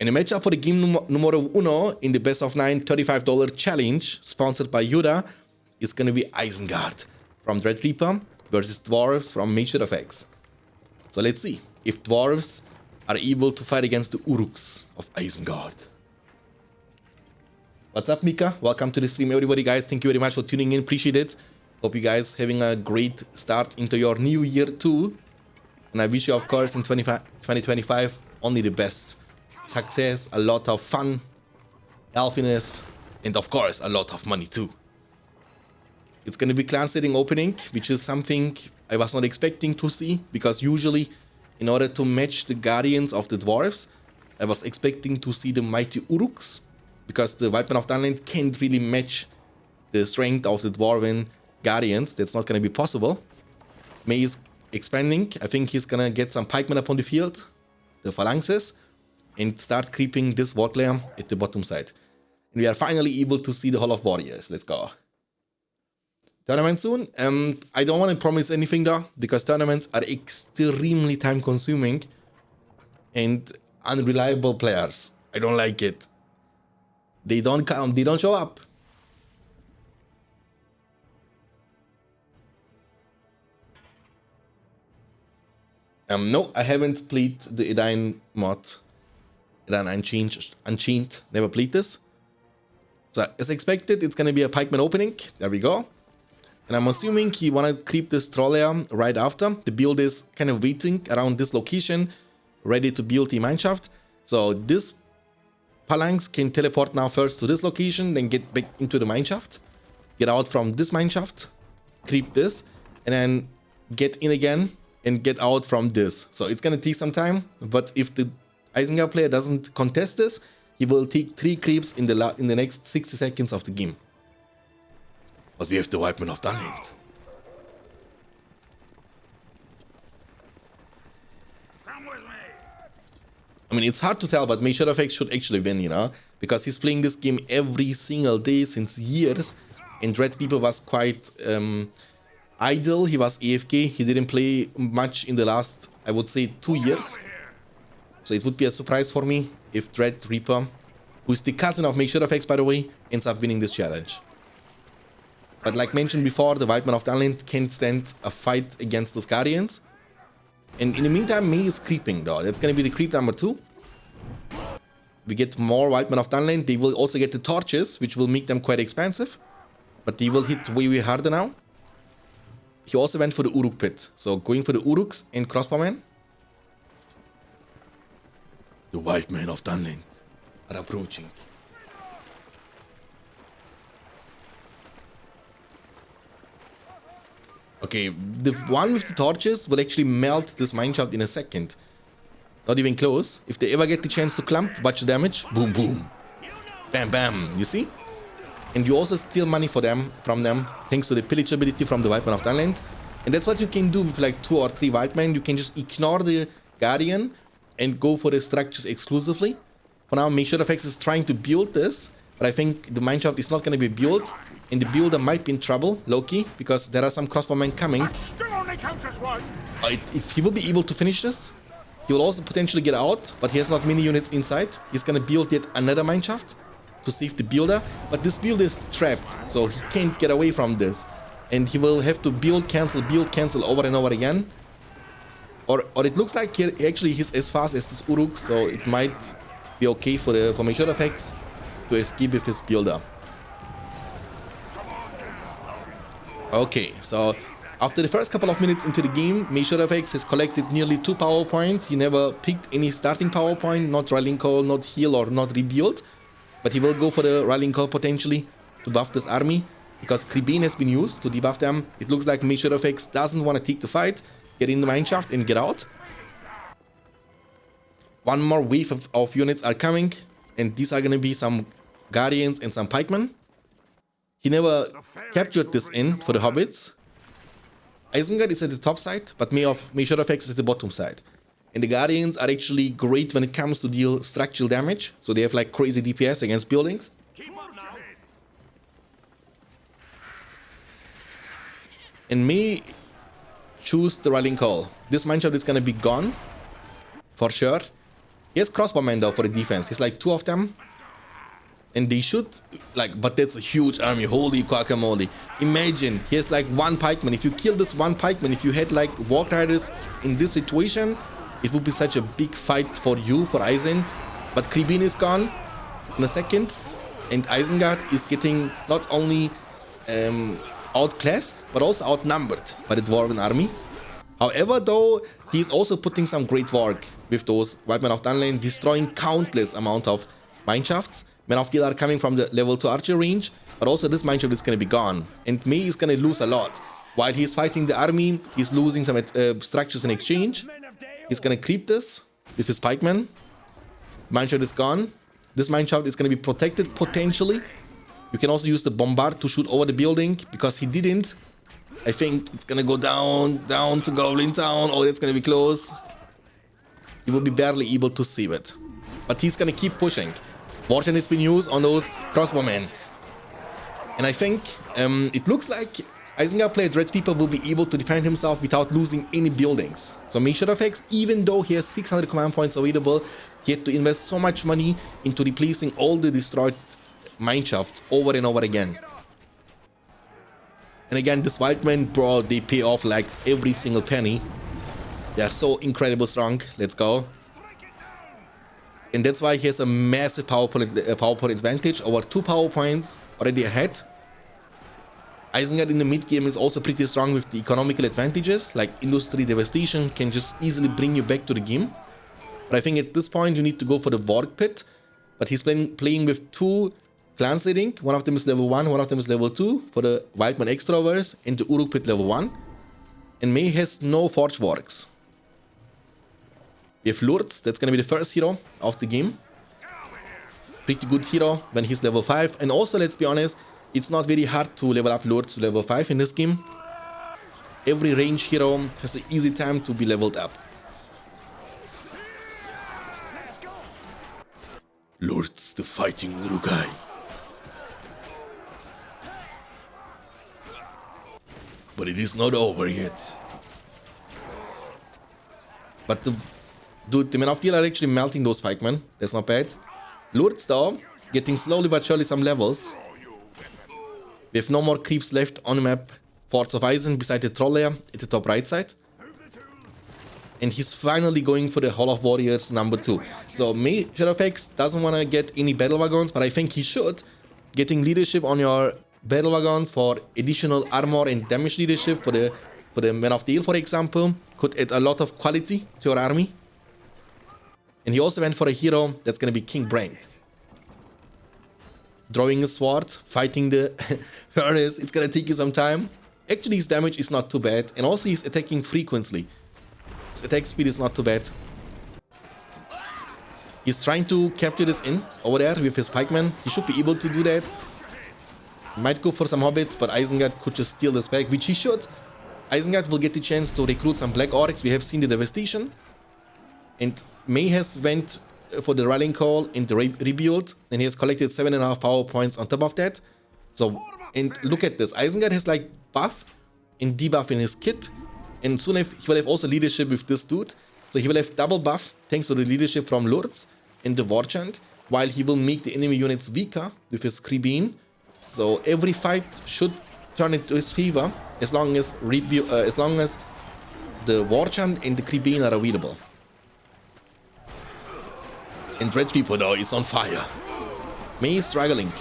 And a matchup for the game numero uno in the best of 9 $35 challenge, sponsored by Yoda, is gonna be Isengard from Dreadreaper versus Dwarves from MageFX. So let's see if Dwarves are able to fight against the Uruks of Isengard. What's up, Mika? Welcome to the stream, everybody, guys. Thank you very much for tuning in. Appreciate it. Hope you guys having a great start into your new year too. And I wish you, of course, in 2025 only the best. Success, a lot of fun, healthiness, and of course a lot of money too. It's gonna be clan setting opening, which is something I was not expecting to see, because usually in order to match the Guardians of the Dwarves, I was expecting to see the mighty Uruks, because the Weapon of Dunland can't really match the strength of the Dwarven Guardians. That's not gonna be possible. May is expanding. I think he's gonna get some pikemen up on the field, the phalanxes, and start creeping this ward layer at the bottom side. And we are finally able to see the Hall of Warriors. Let's go. Tournament soon. I don't want to promise anything though, because tournaments are extremely time consuming and unreliable players. I don't like it. They don't come, they don't show up. No, I haven't played the Edain mod. Edain Unchained, never played this. So as expected, it's gonna be a pikeman opening. There we go. And I'm assuming he wanna creep this troll layer right after. The build is kind of waiting around this location, ready to build the mineshaft. So this phalanx can teleport now first to this location, then get back into the mineshaft, get out from this mineshaft, creep this, and then get in again and get out from this. So it's gonna take some time, but if the Isengard player doesn't contest this, he will take 3 creeps in the next 60 seconds of the game. But we have the Weapon of Dunland. I mean, it's hard to tell, but MageFX should actually win, you know, because he's playing this game every single day since years, and Dreadreaper was quite idle. He was AFK. He didn't play much in the last, I would say, 2 years. So it would be a surprise for me if Dreadreaper, who is the cousin of MageFX, by the way, ends up winning this challenge. But like mentioned before, the Weapon of Dunland can't stand a fight against those Guardians. And in the meantime, May is creeping though. That's gonna be the creep number 2. We get more Weapon of Dunland. They will also get the torches, which will make them quite expensive. But they will hit way, way harder now. He also went for the Uruk pit. So going for the Uruks and Crossbowmen. The White Men of Dunland are approaching. Okay, the one with the torches will actually melt this mineshaft in a second. Not even close. If they ever get the chance to clump, watch the damage. Boom, boom. Bam, bam. You see? And you also steal money from them, thanks to the pillage ability from the Weapon of Dunland. And that's what you can do with like 2 or 3 white men. You can just ignore the Guardian and go for the structures exclusively. For now, MageFX is trying to build this, but I think the mineshaft is not going to be built, and the builder might be in trouble, low-key, because there are some crossbowmen coming. If he will be able to finish this, he will also potentially get out, but he has not many units inside. He's going to build yet another mineshaft to save the builder, but this builder is trapped, so he can't get away from this. And he will have to build, cancel over and over again. Or it looks like actually he's as fast as this Uruk, so it might be okay for MageFX to escape with his builder. Okay, so after the first couple of minutes into the game, MageFX has collected nearly 2 power points. He never picked any starting power point, not Rallying Call, not heal or not rebuild. But he will go for the Rallying Call potentially to buff this army, because Kribane has been used to debuff them. It looks like MageFX doesn't want to take the fight, get in the mineshaft and get out. One more wave of units are coming, and these are going to be some Guardians and some Pikemen. He never captured this in for the Hobbits. Isengard is at the top side, but MageFX is at the bottom side. And the Guardians are actually great when it comes to deal structural damage, so they have like crazy DPS against buildings. And May choose the Rallying Call. This mineshaft is gonna be gone, for sure. He has crossbowmen though for the defense. He's like 2 of them. And they should, like, but that's a huge army. Holy guacamole. Imagine, he has like 1 pikeman. If you kill this 1 pikeman, if you had like walk riders in this situation, it would be such a big fight for you, for Eisen. But Kribin is gone in a second. And Isengard is getting not only outclassed, but also outnumbered by the Dwarven army. However, though, he's also putting some great work with those White Men of Dunlane, destroying countless amount of mineshafts. Men of Steel are coming from the level 2 archer range, but also this mineshaft is going to be gone. And May is going to lose a lot. While he's fighting the army, he's losing some structures in exchange. He's going to creep this with his pikemen. Mineshaft is gone. This mineshaft is going to be protected potentially. You can also use the bombard to shoot over the building, because he didn't. I think it's going to go down to Goblin Town. Oh, that's going to be close. He will be barely able to save it. But he's going to keep pushing. Warchant has been used on those crossbowmen. And I think it looks like Isengard played Red Reaper will be able to defend himself without losing any buildings. So Shadow-FX, even though he has 600 command points available, he had to invest so much money into replacing all the destroyed mineshafts over and over again. And again, this Wildmen, bro, they pay off like every single penny. They are so incredibly strong. Let's go. And that's why he has a massive power point advantage, over 2 power points already ahead. Isengard in the mid game is also pretty strong with the economical advantages, like Industry Devastation can just easily bring you back to the game. But I think at this point you need to go for the Vork Pit. But he's playing with 2 clans, I think. One of them is level 1, one of them is level 2 for the Wildman Extrovers, and the Uruk Pit level 1. And May has no Forge Works. We have Lourdes, that's gonna be the first hero of the game. Pretty good hero when he's level 5. And also, let's be honest, it's not very hard to level up Lourdes to level 5 in this game. Every range hero has an easy time to be leveled up. Lourdes, the fighting Urukai. But it is not over yet. But the Men of Steel are actually melting those pikemen. That's not bad. Lourdes though, getting slowly but surely some levels. We have no more creeps left on the map. Forts of Eisen beside the troll layer at the top right side. And he's finally going for the Hall of Warriors number 2. So May Shadow-FX doesn't want to get any battle wagons, but I think he should. Getting leadership on your battle wagons for additional armor and damage leadership for the Men of Steel, for example, could add a lot of quality to your army. And he also went for a hero that's going to be King Brand. Drawing a sword, fighting the furnace, it's going to take you some time. Actually, his damage is not too bad. And also, he's attacking frequently. His attack speed is not too bad. He's trying to capture this in over there with his pikemen. He should be able to do that. Might go for some hobbits, but Isengard could just steal this back, which he should. Isengard will get the chance to recruit some Black Orcs. We have seen the devastation. And May has went for the rallying call in the rebuild, and he has collected 7.5 power points on top of that. So, and look at this. Isengard has like buff and debuff in his kit, and soon he will have also leadership with this dude. So he will have double buff thanks to the leadership from Lourdes and the Warchant, while he will make the enemy units weaker with his Kribin. So every fight should turn into his favor as long as the Warchant and the Kribin are available. And Red Reaper though is on fire. May is struggling.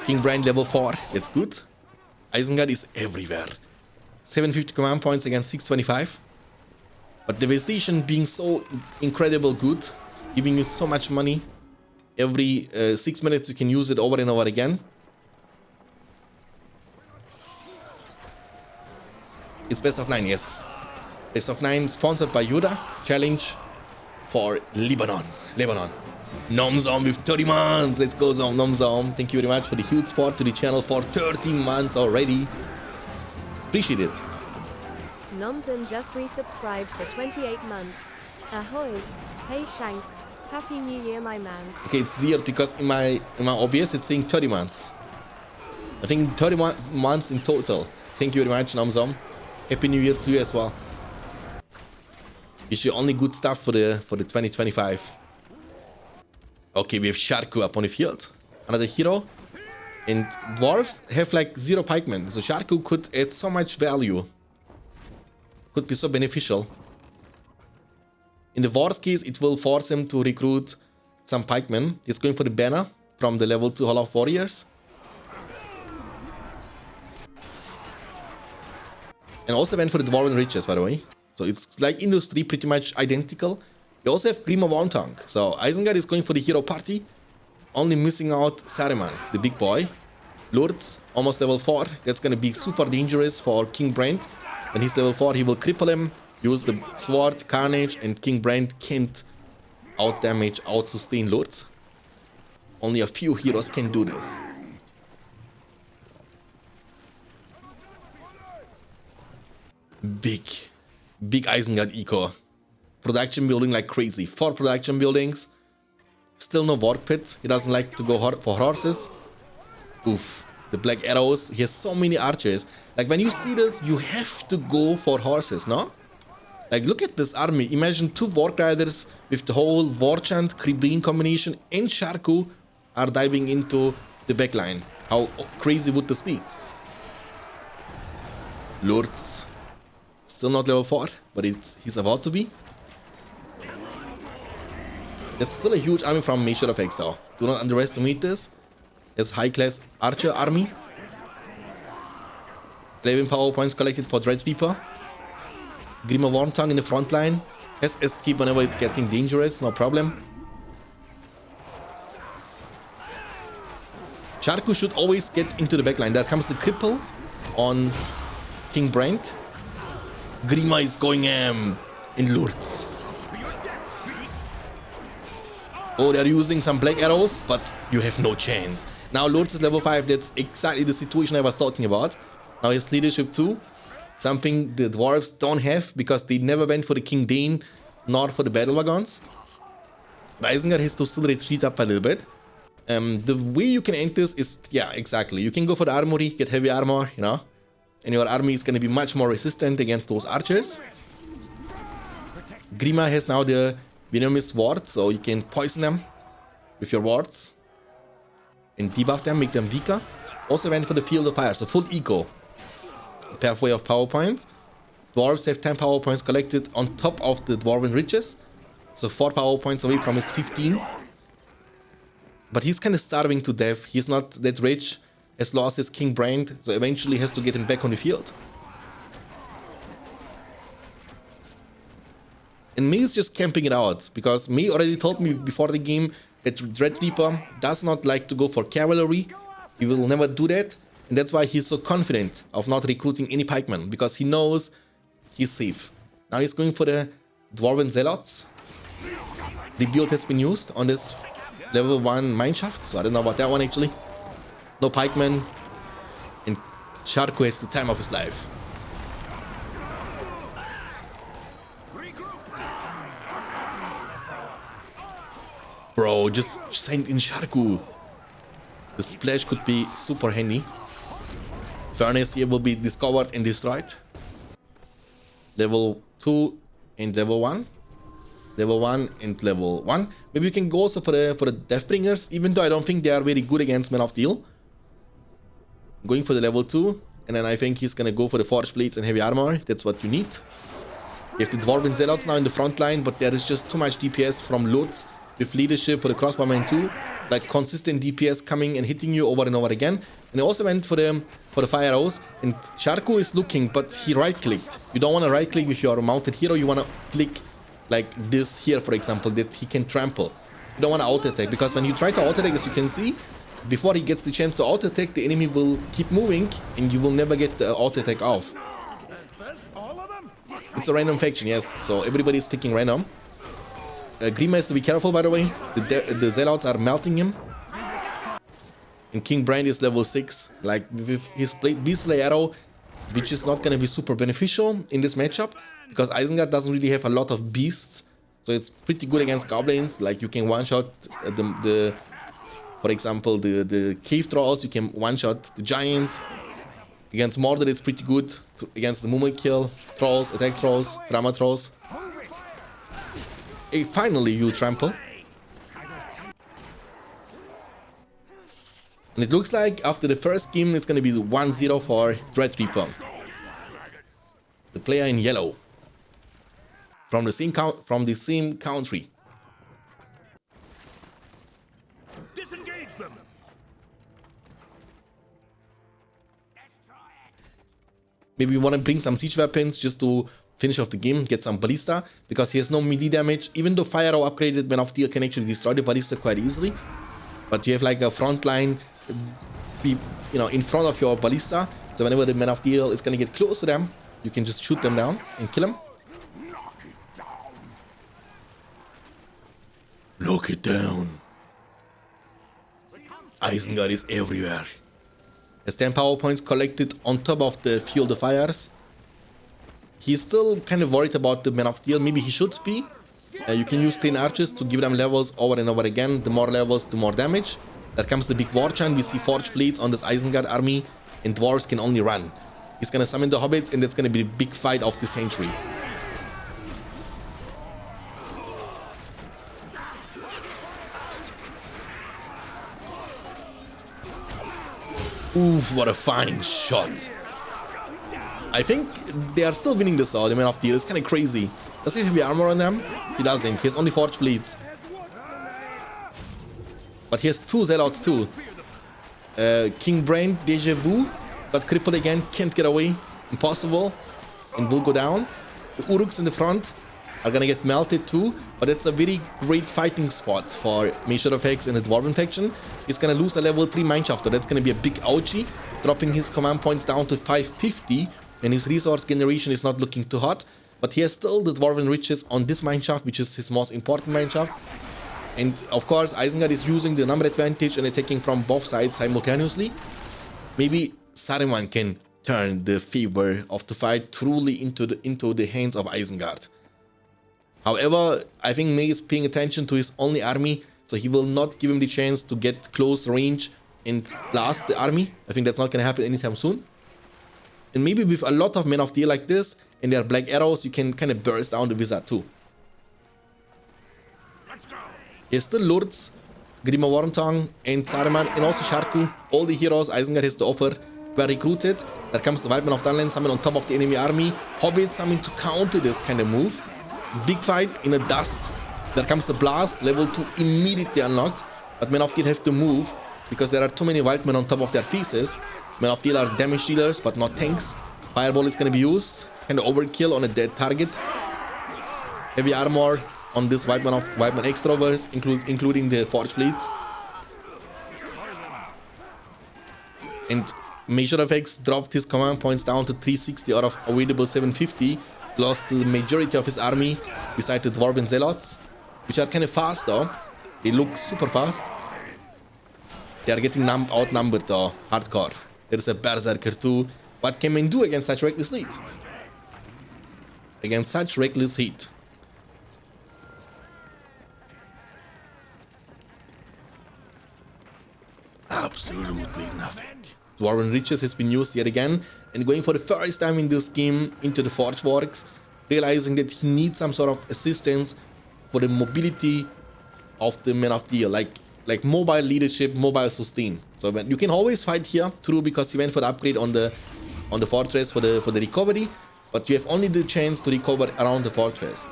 King Brand level 4, that's good. Isengard is everywhere. 750 command points against 625. But Devastation being so incredible good, giving you so much money. Every 6 minutes you can use it over and over again. It's best of 9, yes. Best of 9 sponsored by Yoda. Challenge for Lebanon. Nomzom with 30 months. Let's go, Nomzom. Thank you very much for the huge support to the channel for 13 months already. Appreciate it. Nomzom just resubscribed for 28 months. Ahoy. Hey Shanks. Happy New Year, my man. Okay, it's weird because in my OBS it's saying 30 months. I think 30 months in total. Thank you very much, Nomzom. Happy New Year to you as well. Is your only good stuff for the 2025. Okay, we have Sharku up on the field. Another hero. And dwarves have like 0 pikemen. So Sharku could add so much value. Could be so beneficial. In the worst case, it will force him to recruit some pikemen. He's going for the banner from the level 2 Hall of Warriors. And also went for the Dwarven Riches, by the way. So it's like industry, pretty much identical. We also have Grima Wontong. So Isengard is going for the hero party. Only missing out Saruman, the big boy. Lourdes, almost level 4. That's gonna be super dangerous for King Brand. When he's level 4, he will cripple him. Use the sword, Carnage, and King Brand can't out-damage, out-sustain Lourdes. Only a few heroes can do this. Big Isengard eco. Production building like crazy. 4 production buildings. Still no War Pit. He doesn't like to go for horses. Oof. The black arrows. He has so many archers. Like when you see this, you have to go for horses, no? Like look at this army. Imagine 2 Warg Riders with the whole War Chant, Kribin combination and Sharku are diving into the backline. How crazy would this be? Lourdes. Still not level 4, but he's about to be. That's still a huge army from Measure of X though. Do not underestimate this. As high-class archer army. 11 power points collected for Dreadreaper. Grima Wormtongue in the front line. Has escape whenever it's getting dangerous, no problem. Sharku should always get into the backline. There comes the cripple on King Brand. Grima is going in Lourdes. Oh, they're using some black arrows, but you have no chance. Now Lourdes is level 5. That's exactly the situation I was talking about. Now he has leadership too. Something the dwarves don't have because they never went for the King Dane nor for the battle wagons. Isengard has to still retreat up a little bit. The way you can end this is, yeah, exactly. You can go for the armory, get heavy armor, you know. And your army is going to be much more resistant against those archers. Grima has now the venomous ward, so you can poison them with your wards. And debuff them, make them weaker. Also went for the Field of Fire, so full eco. Pathway of power points. Dwarves have 10 power points collected on top of the Dwarven Riches. So 4 power points away from his 15. But he's kind of starving to death. He's not that rich. Has lost his King Brand, so eventually has to get him back on the field. And May is just camping it out, because May already told me before the game that Dreadreaper does not like to go for cavalry. He will never do that, and that's why he's so confident of not recruiting any pikemen, because he knows he's safe. Now he's going for the Dwarven Zealots. The build has been used on this level 1 mineshaft, so I don't know about that one actually. No pikemen, and Sharku has the time of his life. Bro, just send in Sharku. The splash could be super handy. Furnace here will be discovered and destroyed. Level 2 and level 1. Level 1 and level 1. Maybe you can go also for the Deathbringers, even though I don't think they are very good against Men of Steel. Going for the level 2, and then I think he's gonna go for the Forge Blades and Heavy Armor. That's what you need. You have the Dwarven Zealots now in the front line, but there is just too much DPS from Lourdes with leadership for the Crossbowmen too. Like consistent DPS coming and hitting you over and over again. And he also went for the Fire Arrows, and Sharku is looking, but he right-clicked. You don't want to right-click with your mounted hero, you want to click like this here, for example, that he can trample. You don't want to auto-attack, because when you try to auto-attack, as you can see, before he gets the chance to auto-attack, the enemy will keep moving, and you will never get the auto-attack off. It's a random faction, yes, so everybody is picking random. Grima has to be careful, by the way. The Zealots are melting him. And King Brand is level 6, like with his Beastly Arrow, which is not going to be super beneficial in this matchup, because Isengard doesn't really have a lot of beasts, so it's pretty good against goblins. Like you can one-shot for example, the cave trolls, you can one-shot the giants. Against Mordor it's pretty good, against the Mumakil trolls, attack trolls, drama trolls. Hey, finally, you trample. And it looks like after the first game, it's going to be 1-0 for Dread Reaper. The player in yellow. From the same country. Disengage them. Maybe we want to bring some siege weapons just to finish off the game, get some ballista, because he has no melee damage. Even though fire or upgraded Man of Steel can actually destroy the ballista quite easily, but you have like a front line, in front of your ballista. So whenever the Man of Steel is gonna get close to them, you can just shoot them down and kill them. Knock it down. Isengard is everywhere. Has 10 power points collected on top of the Field of Fires. He's still kind of worried about the Man of Steel. Maybe he should be. You can use 10 archers to give them levels over and over again. The more levels, the more damage. There comes the big war chant. We see forge blades on this Isengard army, and dwarves can only run. He's gonna summon the hobbits, and that's gonna be the big fight of the century. Oof, what a fine shot. I think they are still winning this, the Man of Steel. It's kind of crazy. Does he have the armor on them? He doesn't. He has only forge blades. But he has 2 zealots too. King Brain, Deja Vu, got crippled again, can't get away. Impossible. And will go down. The Uruks in the front are gonna get melted too. But it's a very great fighting spot for Measure of Hex and the Dwarven faction. He's gonna lose a level 3 Mineshafter. That's gonna be a big ouchie. Dropping his command points down to 550. And his resource generation is not looking too hot. But he has still the Dwarven Riches on this mineshaft, which is his most important mineshaft. And of course, Isengard is using the number advantage and attacking from both sides simultaneously. Maybe Saruman can turn the favor of the fight truly into the hands of Isengard. However, I think May is paying attention to his only army, so he will not give him the chance to get close range and blast the army. I think that's not going to happen anytime soon. And maybe with a lot of Men of Steel like this, and their black arrows, you can kind of burst down the wizard too. Here's the Lords, Grima Wormtongue, and Saruman, and also Sharku. All the heroes Isengard has to offer were recruited. There comes the Wildman of Dunland, summoned on top of the enemy army. Hobbits summoned to counter this kind of move. Big fight in the dust. There comes the Blast, level 2 immediately unlocked. But Men of Steel have to move, because there are too many Wildmen on top of their faces. Men of Steel are damage dealers, but not tanks. Fireball is going to be used. Kind of overkill on a dead target. Heavy armor on this Wildman extrovers, including the Forge Blades. And Measure of X dropped his command points down to 360 out of available 750. Lost the majority of his army, beside the Dwarven Zealots, which are kind of fast though. They look super fast. They are getting outnumbered though, hardcore. There is a Berserker too. What can men do against such reckless heat? Against such reckless heat. Absolutely nothing. Dwarven Riches has been used yet again, and going for the first time in this game into the Forge Works, realizing that he needs some sort of assistance for the mobility of the Men of Steel, like mobile leadership, mobile sustain. So you can always fight here, true, because he went for the upgrade on the fortress for the recovery, but you have only the chance to recover around the fortress.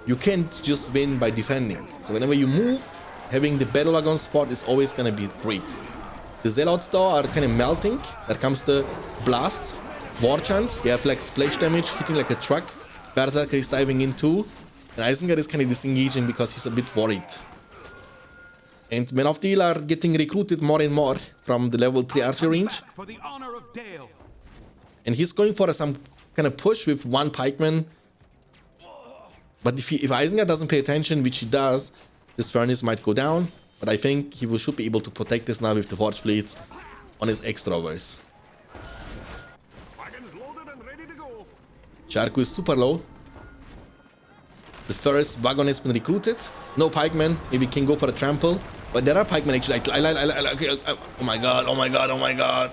You can't just win by defending. So whenever you move, having the battle wagon spot is always gonna be great. The Zealots though are kind of melting. There comes the Blast, War Chant. They have like splash damage, hitting like a truck. Berserker is diving in too. And Isengard is kind of disengaging because he's a bit worried. And Men of Steel are getting recruited more and more from the level 3 archer range. And he's going for some kind of push with one pikeman. But if Isengard doesn't pay attention, which he does, this furnace might go down. But I think he should be able to protect this now with the Forge Blades on his extrovers. Sharku is super low. The first wagon has been recruited. No pikemen. Maybe can go for a trample. But there are pikemen actually. Oh my god, oh my god, oh my god.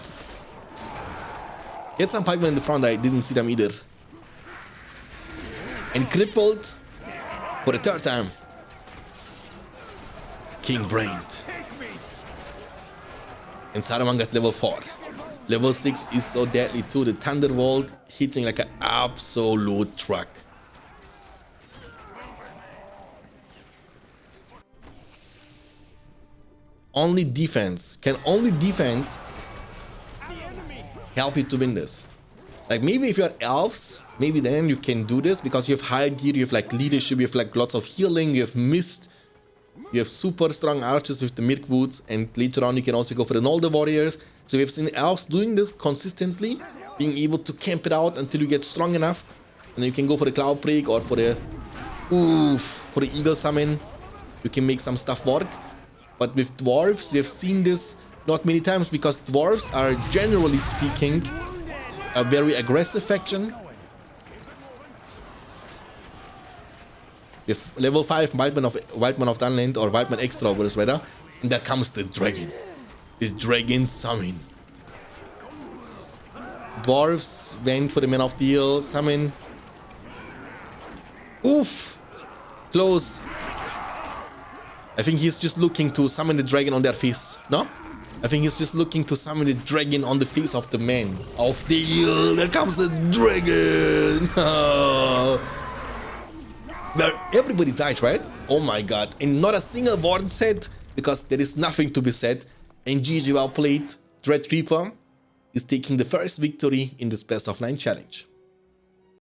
He had some pikemen in the front. I didn't see them either. And crippled for the third time. King Brain. And Saruman got level 4. Level 6 is so deadly too. The Thunderbolt hitting like an absolute truck. Only defense. Can only defense help you to win this? Like maybe if you're elves, maybe then you can do this because you have high gear, you have like leadership, you have like lots of healing, you have mist, you have super strong archers with the Mirkwoods, and later on you can also go for the Nolde warriors. So we've seen elves doing this consistently, being able to camp it out until you get strong enough, and then you can go for the Cloud Break or for the Eagle Summon. You can make some stuff work. But with dwarves, we have seen this not many times because dwarves are generally speaking a very aggressive faction. With level 5 Wildman of Dunland or Wildman Extra overs rather, and there comes the dragon. The dragon summon. Dwarves went for the Man of Steel summon. Oof! Close. I think he's just looking to summon the dragon on their face, no? I think he's just looking to summon the dragon on the face of the Man of Steel. There comes the dragon! Well, everybody died, right? Oh my god. And not a single word said, because there is nothing to be said. And GG well played. Dread Reaper is taking the first victory in this best of 9 challenge.